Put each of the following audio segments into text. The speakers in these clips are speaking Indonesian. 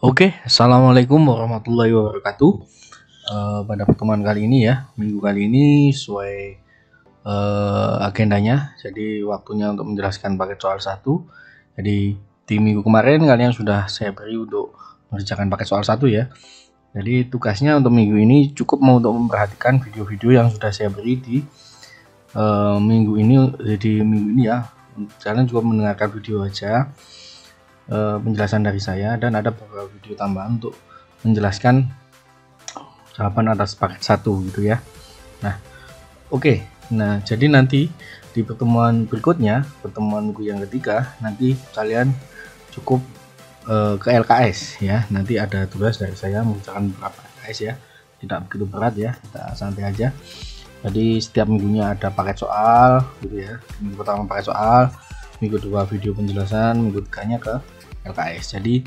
Oke, assalamualaikum warahmatullahi wabarakatuh. Pada pertemuan kali ini ya, minggu kali ini sesuai agendanya. Jadi waktunya untuk menjelaskan paket soal 1. Jadi di minggu kemarin kalian sudah saya beri untuk mengerjakan paket soal 1 ya. Jadi tugasnya untuk minggu ini cukup mau untuk memperhatikan video-video yang sudah saya beri di minggu ini. Jadi minggu ini ya, kalian juga mendengarkan video aja. Penjelasan dari saya, dan ada beberapa video tambahan untuk menjelaskan jawaban atas paket 1 gitu ya. Nah, oke. Nah, jadi nanti di pertemuan berikutnya, pertemuan minggu yang ketiga, nanti kalian cukup ke LKS ya. Nanti ada tugas dari saya mengerjakan beberapa LKS ya. Tidak begitu berat ya, kita santai aja. Jadi setiap minggunya ada paket soal gitu ya. Minggu pertama paket soal, minggu kedua video penjelasan, minggu ketiganya ke LKS. Jadi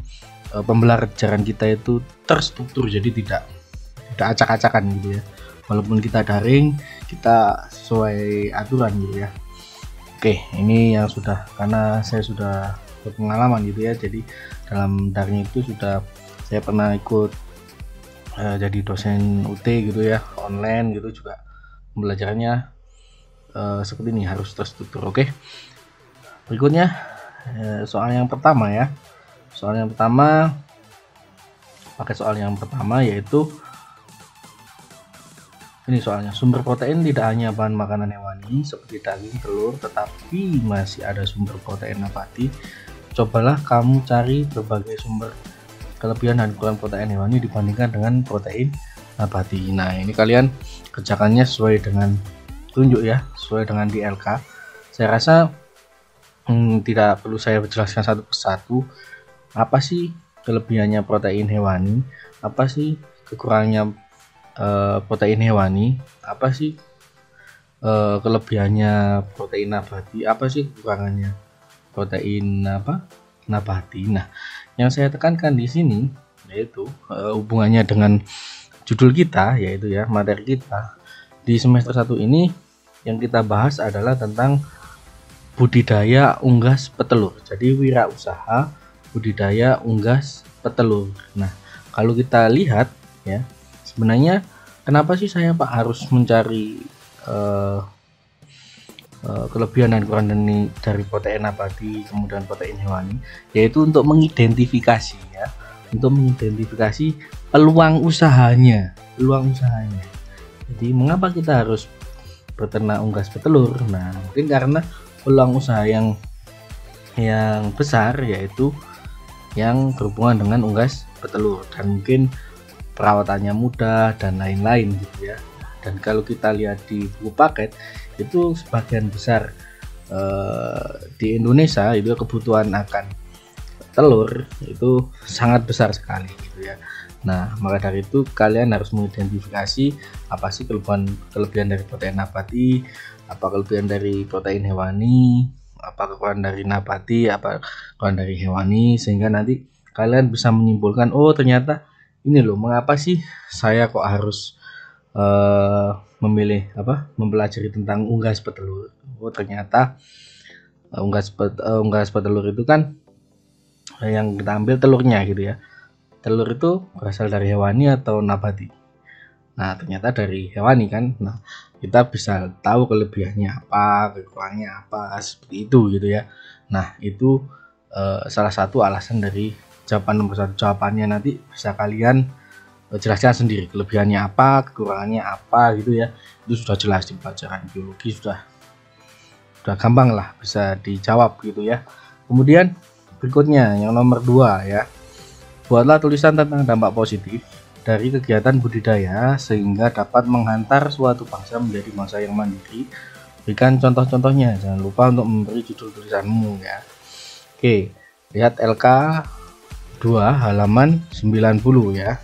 pembelajaran kita itu terstruktur, jadi tidak acak-acakan gitu ya. Walaupun kita daring, kita sesuai aturan gitu ya. Oke, ini yang sudah, karena saya sudah berpengalaman gitu ya. Jadi dalam daring itu sudah saya pernah ikut jadi dosen UT gitu ya, online gitu juga. Pembelajarannya seperti ini, harus terstruktur. Oke. Berikutnya soal yang pertama ya. Soal yang pertama, pakai soal yang pertama yaitu ini soalnya. Sumber protein tidak hanya bahan makanan hewani seperti daging, telur, tetapi masih ada sumber protein nabati. Cobalah kamu cari berbagai sumber kelebihan dan kekurangan protein hewani dibandingkan dengan protein nabati. Nah, ini kalian kerjakannya sesuai dengan tunjuk ya, sesuai dengan di LK. Saya rasa tidak perlu saya jelaskan satu persatu apa sih kelebihannya protein hewani, apa sih kekurangannya protein hewani, apa sih kelebihannya protein nabati, apa sih kekurangannya protein nabati. Nah, yang saya tekankan di sini yaitu hubungannya dengan judul kita, yaitu ya materi kita di semester 1 ini. Yang kita bahas adalah tentang budidaya unggas petelur. Jadi wirausaha budidaya unggas petelur. Nah, kalau kita lihat ya, sebenarnya kenapa sih saya Pak harus mencari kelebihan dan kekurangan dari protein nabati kemudian protein hewani, yaitu untuk mengidentifikasi ya, untuk mengidentifikasi peluang usahanya. Jadi mengapa kita harus beternak unggas petelur? Nah, mungkin karena peluang usaha yang besar, yaitu yang berhubungan dengan unggas petelur, dan mungkin perawatannya mudah dan lain-lain gitu ya. Dan kalau kita lihat di buku paket itu sebagian besar di Indonesia itu kebutuhan akan telur itu sangat besar sekali gitu ya. Nah, maka dari itu kalian harus mengidentifikasi apa sih kelebihan dari protein nabati, apa kelebihan dari protein hewani, apa kekurangan dari nabati, apa kekurangan dari hewani, sehingga nanti kalian bisa menyimpulkan, oh ternyata ini loh mengapa sih saya kok harus mempelajari tentang unggas petelur. Oh ternyata unggas petelur itu kan yang kita ambil telurnya gitu ya. Telur itu berasal dari hewani atau nabati. Nah, ternyata dari hewani kan. Nah, kita bisa tahu kelebihannya apa, kekurangannya apa, seperti itu gitu ya. Nah, itu salah satu alasan dari jawaban nomor 1. Jawabannya nanti bisa kalian jelaskan sendiri, kelebihannya apa, kekurangannya apa gitu ya. Itu sudah jelas di pelajaran biologi, sudah gampang lah bisa dijawab gitu ya. Kemudian berikutnya yang nomor 2 ya. Buatlah tulisan tentang dampak positif dari kegiatan budidaya sehingga dapat menghantar suatu bangsa menjadi bangsa yang mandiri. Berikan contoh-contohnya. Jangan lupa untuk memberi judul tulisanmu ya. Oke, lihat LK 2 halaman 90 ya.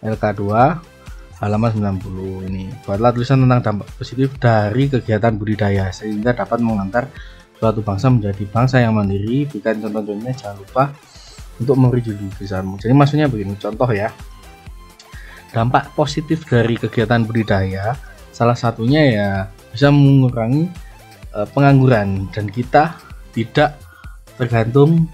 LK 2 halaman 90 ini. Buatlah tulisan tentang dampak positif dari kegiatan budidaya sehingga dapat menghantar suatu bangsa menjadi bangsa yang mandiri. Berikan contoh-contohnya. Jangan lupa untuk memberi judul tulisanmu. Jadi maksudnya begini, contoh ya. Dampak positif dari kegiatan budidaya salah satunya ya bisa mengurangi pengangguran, dan kita tidak tergantung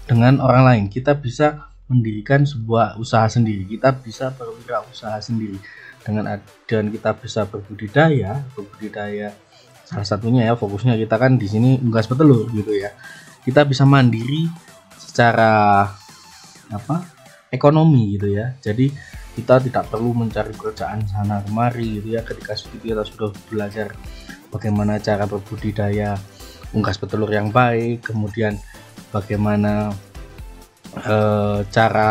dengan orang lain. Kita bisa mendirikan sebuah usaha sendiri. Kita bisa berwirausaha sendiri dengan kita bisa berbudidaya salah satunya ya, fokusnya kita kan di sini unggas petelur gitu ya. Kita bisa mandiri secara ekonomi gitu ya. Jadi kita tidak perlu mencari pekerjaan sana kemari gitu ya. Ketika kita sudah belajar bagaimana cara berbudidaya unggas petelur yang baik, kemudian bagaimana cara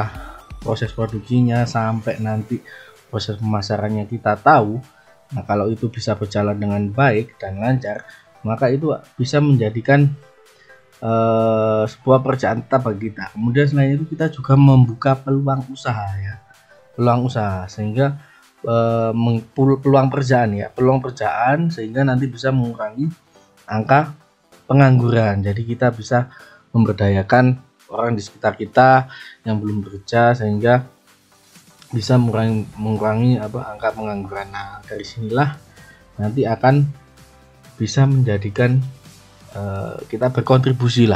proses produksinya sampai nanti proses pemasarannya kita tahu. Nah, kalau itu bisa berjalan dengan baik dan lancar, maka itu bisa menjadikan sebuah pekerjaan tetap bagi kita. Kemudian selain itu kita juga membuka peluang usaha ya, peluang usaha sehingga peluang pekerjaan sehingga nanti bisa mengurangi angka pengangguran. Jadi kita bisa memberdayakan orang di sekitar kita yang belum bekerja sehingga bisa mengurangi angka pengangguran. Nah, dari sinilah nanti akan bisa menjadikan kita berkontribusi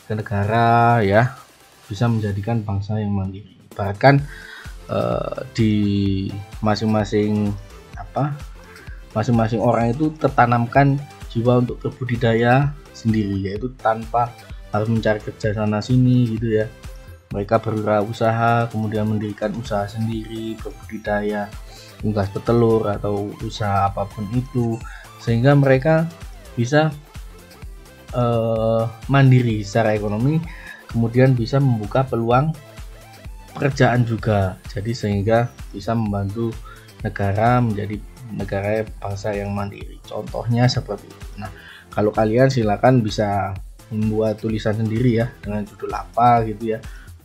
ke negara ya, bisa menjadikan bangsa yang mandiri. Bahkan di masing-masing orang itu tertanamkan jiwa untuk berbudidaya sendiri, yaitu tanpa harus mencari kerja sana sini gitu ya. Mereka berwirausaha, kemudian mendirikan usaha sendiri, berbudidaya unggas petelur atau usaha apapun itu, sehingga mereka bisa mandiri secara ekonomi, kemudian bisa membuka peluang pekerjaan juga. Jadi sehingga bisa membantu negara menjadi negara bangsa yang mandiri. Contohnya seperti itu. Nah, kalau kalian silakan bisa membuat tulisan sendiri ya dengan judul apa gitu ya,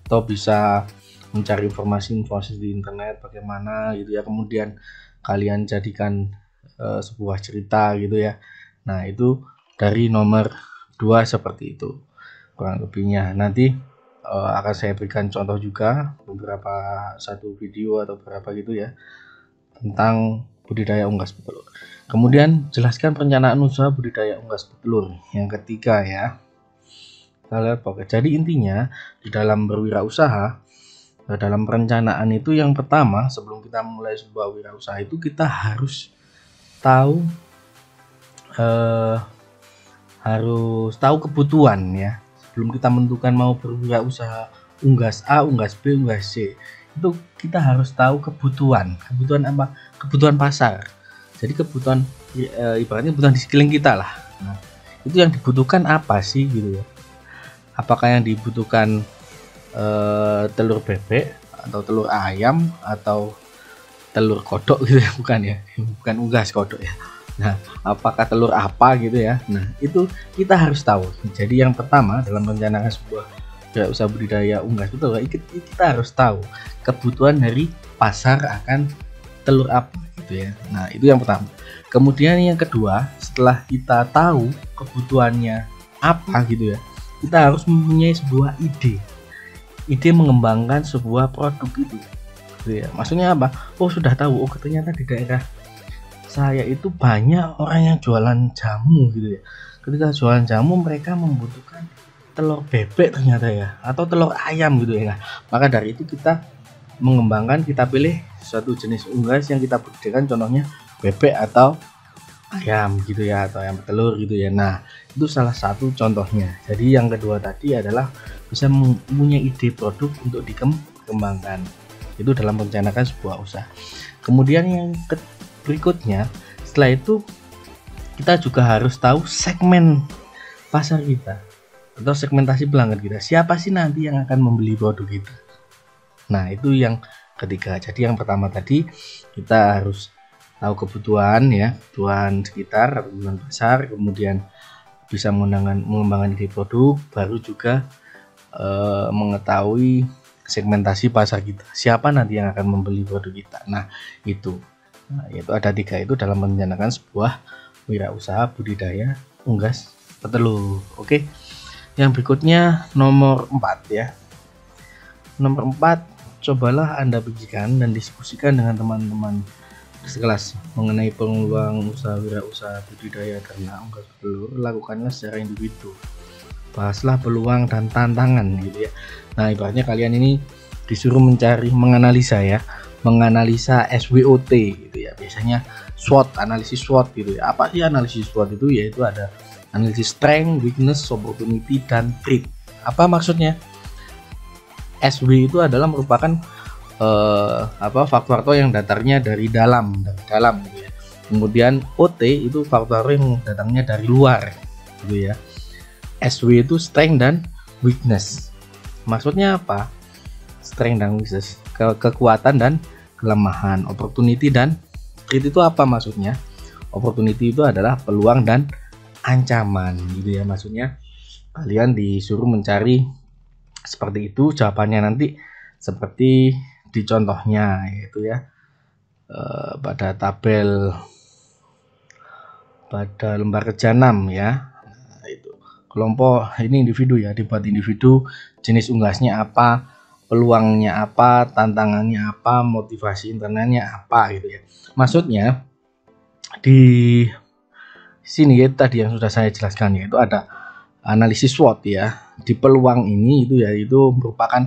atau bisa mencari informasi di internet bagaimana gitu ya, kemudian kalian jadikan sebuah cerita gitu ya. Nah, itu dari nomor 2 seperti itu kurang lebihnya. Nanti akan saya berikan contoh juga beberapa satu video atau berapa gitu ya tentang budidaya unggas petelur. Kemudian jelaskan perencanaan usaha budidaya unggas petelur yang ketiga ya. Jadi intinya di dalam berwirausaha, dalam perencanaan itu yang pertama sebelum kita mulai sebuah wirausaha itu kita harus tahu kebutuhan ya. Sebelum kita menentukan mau berwirausaha unggas A, unggas B, unggas C, itu kita harus tahu kebutuhan apa? Kebutuhan pasar. Jadi kebutuhan ibaratnya kebutuhan di sekeliling kita lah. Nah, itu yang dibutuhkan apa sih gitu ya? Apakah yang dibutuhkan telur bebek atau telur ayam atau telur kodok gitu ya, bukan unggas kodok ya. Nah, apakah telur apa gitu ya. Nah, itu kita harus tahu. Jadi yang pertama dalam merencanakan sebuah usaha budidaya unggas petelur, kita harus tahu kebutuhan dari pasar akan telur apa gitu ya. Nah, itu yang pertama. Kemudian yang kedua, setelah kita tahu kebutuhannya apa gitu ya, kita harus mempunyai sebuah ide mengembangkan sebuah produk itu gitu ya. Maksudnya apa? Oh, sudah tahu, oh ternyata di daerah saya itu banyak orang yang jualan jamu gitu ya. Ketika jualan jamu mereka membutuhkan telur bebek ternyata ya, atau telur ayam gitu ya. Maka dari itu kita mengembangkan, kita pilih suatu jenis unggas yang kita budidayakan, contohnya bebek atau ayam gitu ya, atau ayam telur gitu ya. Nah, itu salah satu contohnya. Jadi yang kedua tadi adalah bisa mempunyai ide produk untuk dikembangkan. Itu dalam merencanakan sebuah usaha. Kemudian yang berikutnya, setelah itu kita juga harus tahu segmen pasar kita atau segmentasi pelanggan kita. Siapa sih nanti yang akan membeli produk kita? Nah, itu yang ketiga. Jadi yang pertama tadi kita harus tahu kebutuhan ya, kebutuhan sekitar, kebutuhan pasar, kemudian bisa mengembangkan ide produk, baru juga mengetahui segmentasi pasar kita, siapa nanti yang akan membeli produk kita. Nah, itu ada 3 itu dalam merencanakan sebuah wirausaha budidaya unggas petelur. Oke, yang berikutnya nomor 4 ya. Nomor 4, cobalah Anda pikirkan dan diskusikan dengan teman-teman sekelas mengenai peluang usaha wirausaha budidaya ternak unggas petelur. Lakukanlah secara individu. bahaslah peluang dan tantangan gitu ya. Nah, ibaratnya kalian ini disuruh menganalisa ya, menganalisa SWOT gitu ya. Biasanya SWOT, analisis SWOT gitu ya. Apa sih analisis SWOT itu? Yaitu ada analisis strength, weakness, opportunity, dan threat. Apa maksudnya? SW itu adalah merupakan faktor yang datangnya dari dalam gitu ya. Kemudian OT itu faktor yang datangnya dari luar gitu ya. SW itu strength dan weakness. Maksudnya apa? Strength dan weakness, kekuatan dan kelemahan. Opportunity dan threat itu apa maksudnya? Opportunity itu adalah peluang dan ancaman gitu ya. Maksudnya kalian disuruh mencari seperti itu, jawabannya nanti seperti di contohnya, yaitu ya pada lembar kerja 6 ya. Nah, itu kelompok ini individu ya, dibuat individu, jenis unggasnya apa, peluangnya apa, tantangannya apa, motivasi internalnya apa gitu ya. Maksudnya di sini ya tadi yang sudah saya jelaskan, yaitu ada analisis SWOT ya. Di peluang ini itu merupakan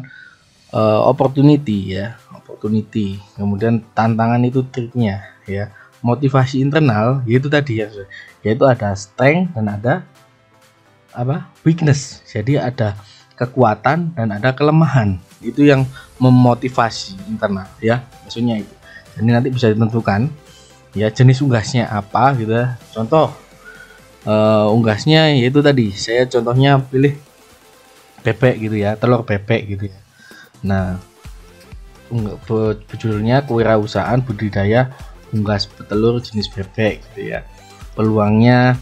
opportunity ya, opportunity. Kemudian tantangan itu triknya ya. Motivasi internal yaitu tadi ya, yaitu ada strength dan ada weakness. Jadi ada kekuatan dan ada kelemahan. Itu yang memotivasi internal ya, maksudnya itu. Jadi nanti bisa ditentukan ya jenis unggasnya apa gitu ya. Contoh unggasnya yaitu tadi saya contohnya pilih bebek gitu ya, telur bebek gitu ya. Nah, judulnya kewirausahaan budidaya unggas petelur jenis bebek gitu ya. Peluangnya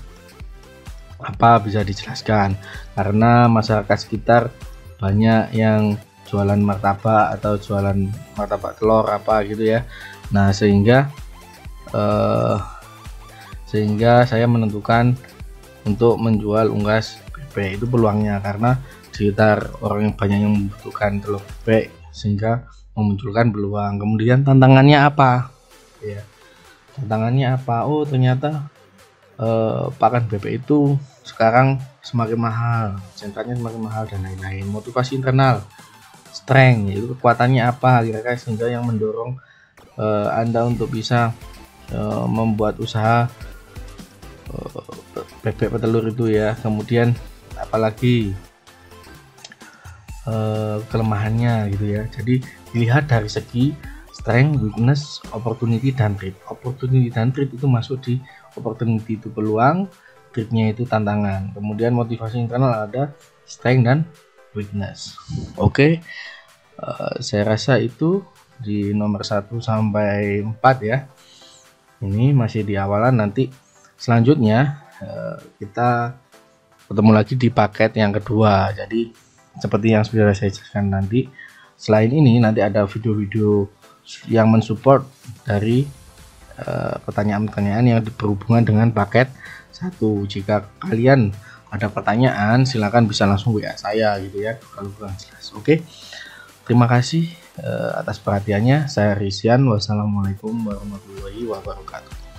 apa bisa dijelaskan, karena masyarakat sekitar banyak yang jualan martabak atau jualan martabak telur apa gitu ya. Nah, sehingga saya menentukan untuk menjual unggas bebek. Itu peluangnya karena sekitar orang yang banyak yang membutuhkan telur bebek, sehingga memunculkan peluang. Kemudian tantangannya apa ya, tantangannya apa? Oh, ternyata pakan bebek itu sekarang semakin mahal, sentranya semakin mahal dan lain-lain. Motivasi internal, strength, yaitu kekuatannya apa kira-kira sehingga yang mendorong Anda untuk bisa membuat usaha bebek petelur itu ya. Kemudian apalagi kelemahannya gitu ya. Jadi dilihat dari segi strength, weakness, opportunity, dan threat. Opportunity dan threat itu masuk di opportunity itu peluang, threatnya itu tantangan. Kemudian motivasi internal ada strength dan weakness. Oke, saya rasa itu di nomor 1 sampai 4 ya. Ini masih di awalan, nanti selanjutnya kita ketemu lagi di paket yang kedua. Jadi seperti yang sudah saya jelaskan, nanti selain ini nanti ada video-video yang mensupport dari pertanyaan-pertanyaan yang berhubungan dengan paket 1. Jika kalian ada pertanyaan, silakan bisa langsung WA saya gitu ya kalau kurang jelas. Oke, terima kasih atas perhatiannya. Saya Rizyan. Wassalamualaikum warahmatullahi wabarakatuh.